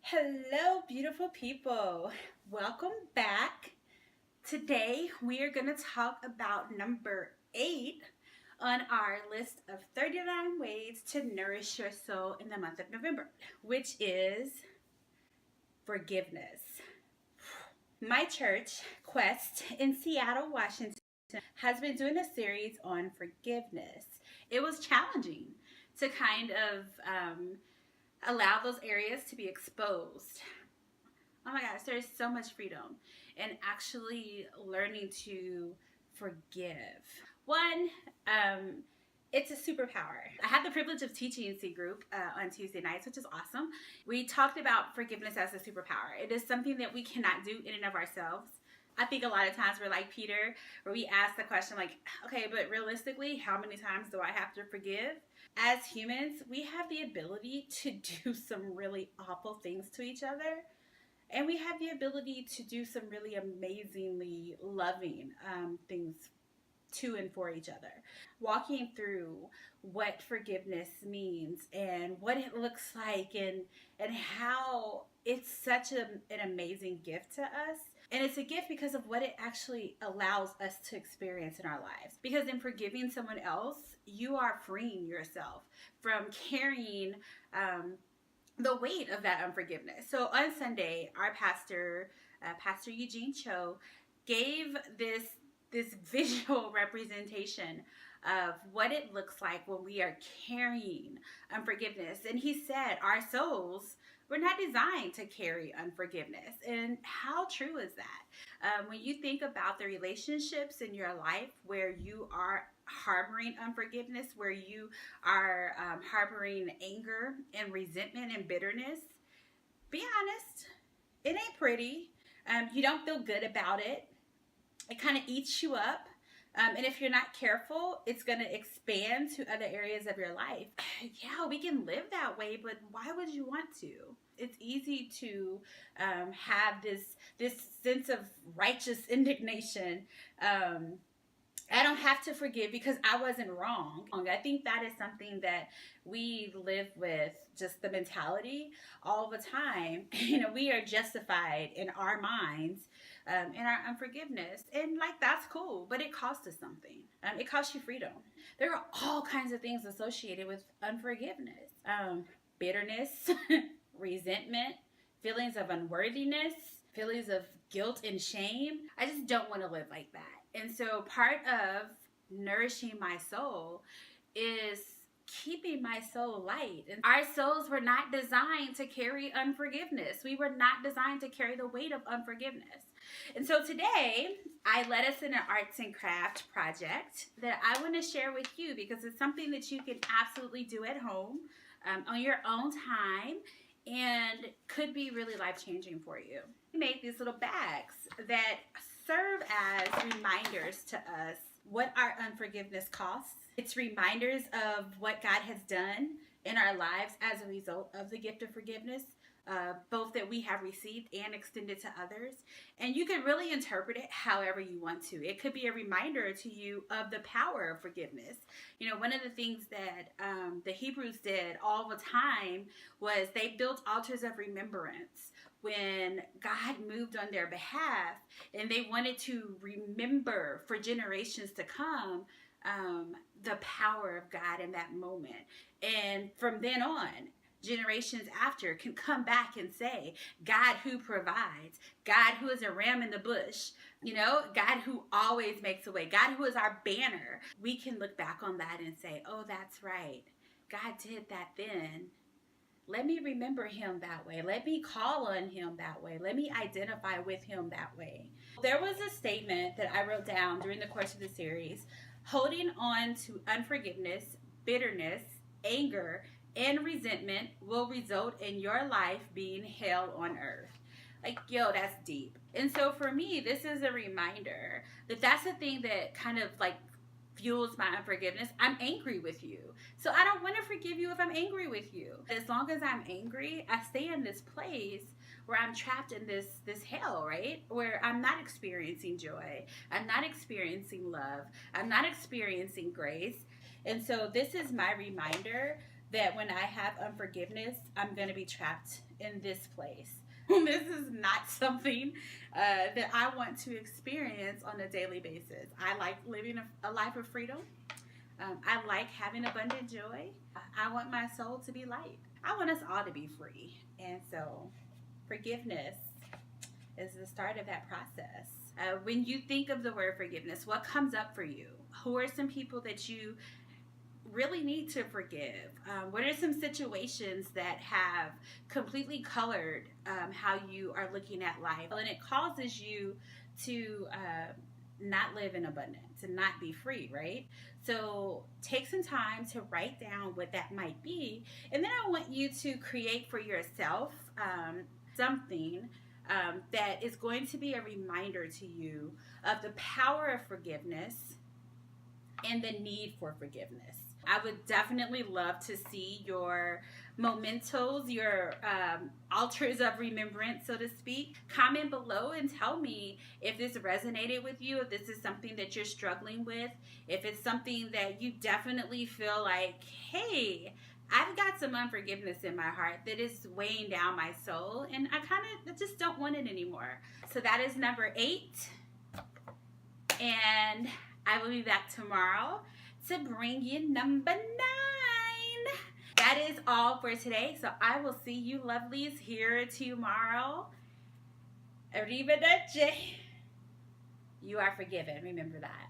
Hello, beautiful people. Welcome back. Today, we are going to talk about number 8 on our list of 39 ways to nourish your soul in the month of November, which is forgiveness. My church, Quest, in Seattle, Washington, has been doing a series on forgiveness. It was challenging to kind of allow those areas to be exposed. Oh my gosh, there's so much freedom in actually learning to forgive. One, it's a superpower. I had the privilege of teaching C group on Tuesday nights, which is awesome. We talked about forgiveness as a superpower. It is something that we cannot do in and of ourselves. I think a lot of times we're like Peter, where we ask the question like, okay, but realistically, how many times do I have to forgive? As humans, we have the ability to do some really awful things to each other. And we have the ability to do some really amazingly loving things to and for each other. Walking through what forgiveness means and what it looks like and how it's such an amazing gift to us. And it's a gift because of what it actually allows us to experience in our lives. Because in forgiving someone else, you are freeing yourself from carrying the weight of that unforgiveness. So on Sunday, our pastor, Pastor Eugene Cho, gave this visual representation of what it looks like when we are carrying unforgiveness. And he said our souls were not designed to carry unforgiveness. And how true is that? When you think about the relationships in your life where you are harboring unforgiveness, where you are harboring anger and resentment and bitterness, be honest, it ain't pretty. You don't feel good about it. It kind of eats you up. And if you're not careful, it's going to expand to other areas of your life. Yeah, we can live that way, but why would you want to? It's easy to have this sense of righteous indignation. I don't have to forgive because I wasn't wrong. I think that is something that we live with, just the mentality all the time. We are justified in our minds in our unforgiveness. And that's cool, but it costs us something. It costs you freedom. There are all kinds of things associated with unforgiveness. Bitterness, resentment, feelings of unworthiness, feelings of guilt and shame. I just don't want to live like that. And so part of nourishing my soul is keeping my soul light. And our souls were not designed to carry unforgiveness. We were not designed to carry the weight of unforgiveness. And so today, I led us in an arts and craft project that I want to share with you because it's something that you can absolutely do at home on your own time and could be really life-changing for you. We made these little bags that serve as reminders to us what our unforgiveness costs. It's reminders of what God has done in our lives as a result of the gift of forgiveness, both that we have received and extended to others. And you can really interpret it however you want to. It could be a reminder to you of the power of forgiveness. One of the things that the Hebrews did all the time was they built altars of remembrance when God moved on their behalf, and they wanted to remember for generations to come the power of God in that moment. And from then on, generations after can come back and say, God who provides, God who is a ram in the bush, God who always makes a way, God who is our banner. We can look back on that and say, oh, that's right. God did that then. Let me remember him that way. Let me call on him that way. Let me identify with him that way. There was a statement that I wrote down during the course of the series. Holding on to unforgiveness, bitterness, anger, and resentment will result in your life being hell on earth. That's deep. And so for me, this is a reminder that that's the thing that kind of fuels my unforgiveness. I'm angry with you. So I don't want to forgive you if I'm angry with you. As long as I'm angry, I stay in this place where I'm trapped in this hell, right? Where I'm not experiencing joy. I'm not experiencing love. I'm not experiencing grace. And so this is my reminder that when I have unforgiveness, I'm going to be trapped in this place. This is not something that I want to experience on a daily basis. I like living a life of freedom. I like having abundant joy. I want my soul to be light. I want us all to be free. And so, forgiveness is the start of that process. When you think of the word forgiveness, what comes up for you? Who are some people that you really need to forgive? What are some situations that have completely colored how you are looking at life? And it causes you to not live in abundance and not be free, right? So take some time to write down what that might be. And then I want you to create for yourself something that is going to be a reminder to you of the power of forgiveness and the need for forgiveness. I would definitely love to see your mementos, your altars of remembrance, so to speak. Comment below and tell me if this resonated with you, if this is something that you're struggling with, if it's something that you definitely feel like, hey, I've got some unforgiveness in my heart that is weighing down my soul, and I just don't want it anymore. So that is number 8. And I will be back tomorrow to bring you number 9. That is all for today. So I will see you lovelies here tomorrow. Arrivederci. You are forgiven. Remember that.